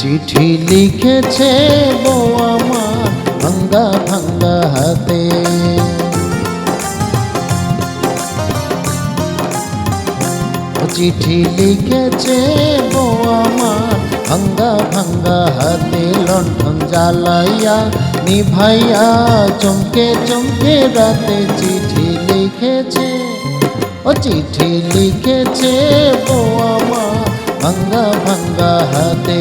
চিঠি লিখেছে বউ আমার ভাঙ্গা ভাঙ্গা হাতে, চিঠি লিখেছে বউ আমার ভাঙ্গা ভাঙ্গা হাতে, লণ্ঠন জ্বালাইয়া নিভাইয়া চমকে চমকে রাতে চিঠি লিখেছে, ও চিঠি লিখেছে বউ আমার ভাঙ্গা ভাঙ্গা হাতে।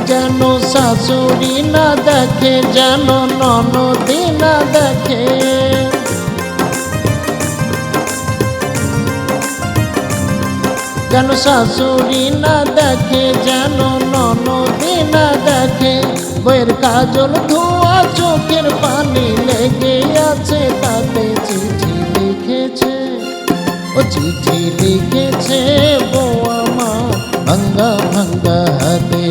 যেন শাশুড়ি না দেখে, যেন ননদি না দেখে, যেন শাশুড়ি না দেখে, যেন ননদি না দেখে, বইয়ের কাজল ধোয়া চোখের পানি লেগে আছে তাতে চিঠি লিখেছে, ও চিঠি লিখেছে বউ আমার ভাঙ্গা ভাঙ্গা হাতে।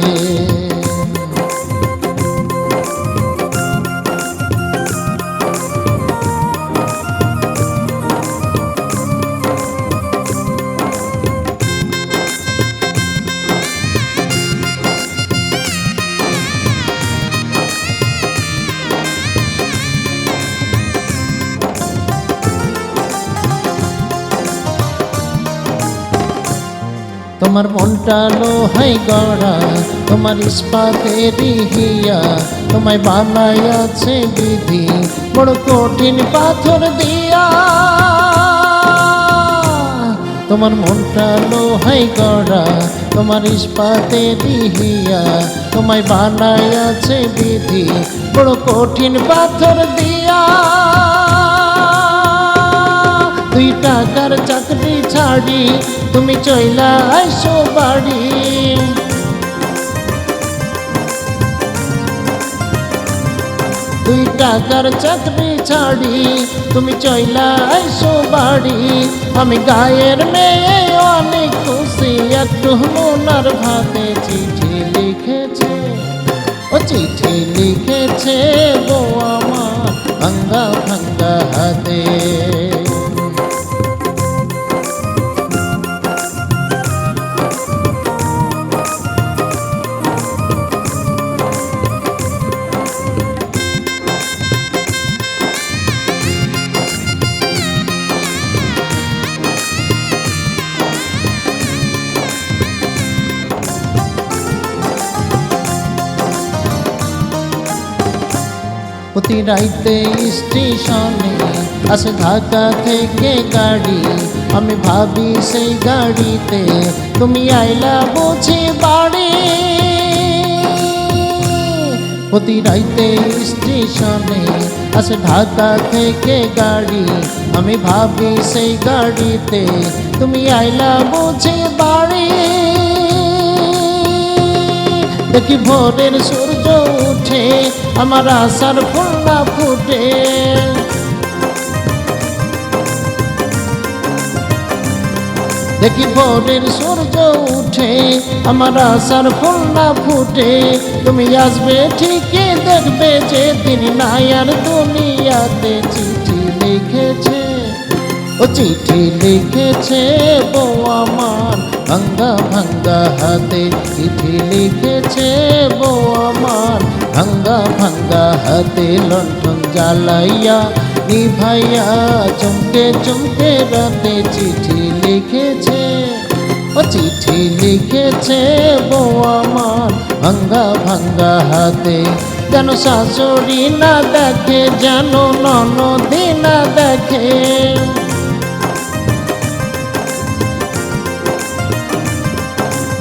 তোমার মনটা লোহাই গড়া, তোমার ইস্পাতেরই হিয়া, তোমায় বানাইয়াছে বিধি বড় কঠিন পাথর দিয়া। তোমার মনটা লোহাই গড়া, তোমার ইস্পাতেরই হিয়া, তোমায় বানাইয়াছে বিধি বড় কঠিন পাথর দিয়া। 2 টাকার চাকরি ছাড়ি তুমি চইলা আইসো বাড়ি, 2 টাকার চাকরি ছাড়ি তুমি চইলা আইসো বাড়ি। আমি গায়ের মেয়ে অনেক খুশি, একটু মনার ভাতে চিঠি লিখেছে, ও চিঠি লিখেছে বউ আমার ভাঙ্গা ভাঙ্গা হাতে। প্রতি রাইতে স্টেশনে আসে ঢাকা থেকে গাড়ি, আমি ভাবি সেই গাড়িতে তুমি আইলা বুঝি বাড়ি। প্রতি রাইতে স্টেশনে আসে ঢাকা থেকে গাড়ি, আমি ভাবি সেই গাড়িতে তুমি আইলা বুঝি বাড়ি। দেখি ভোরের সূর্য উঠে আমার আশার ফুল না ফুটে, দেখি ভোরের সূর্য উঠে আমার আশার ফুল না ফুটে। তুমি আসবে ঠিকই দেখবে যে দিন নাই আর দুনিয়াতে। চিঠি লিখেছে, ও চিঠি লিখেছে বউ আমার ভাঙ্গা ভাঙ্গা হাতে, চিঠি লিখেছে বউ আমার ভাঙ্গা ভাঙ্গা হাতে। লণ্ঠন জ্বালাইয়া নিভাইয়া চমকে চমকে রাতে চিঠি লিখেছে, ও চিঠি লিখেছে বউ আমার ভাঙ্গা ভাঙ্গা হাতে। যেন শাশুড়ি না দেখে, যেন ননদি না দেখে,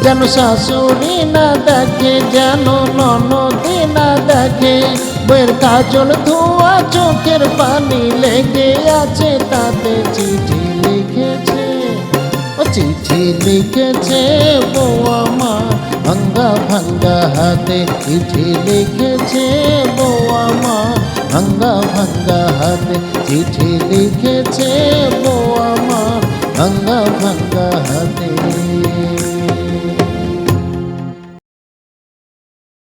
যেন শাশুড়ি না দেখে, যেন ননদি না দেখে, বইয়ের কাজল ধোয়া চোখের পানি লেগে আছে তাতে চিঠি লিখেছে, ও চিঠি লিখেছে বউ আমার ভাঙ্গা ভাঙ্গা হাতে। চিঠি লিখেছে বউ ভাঙ্গা হাতে চিঠি লিখেছে বউ আমার।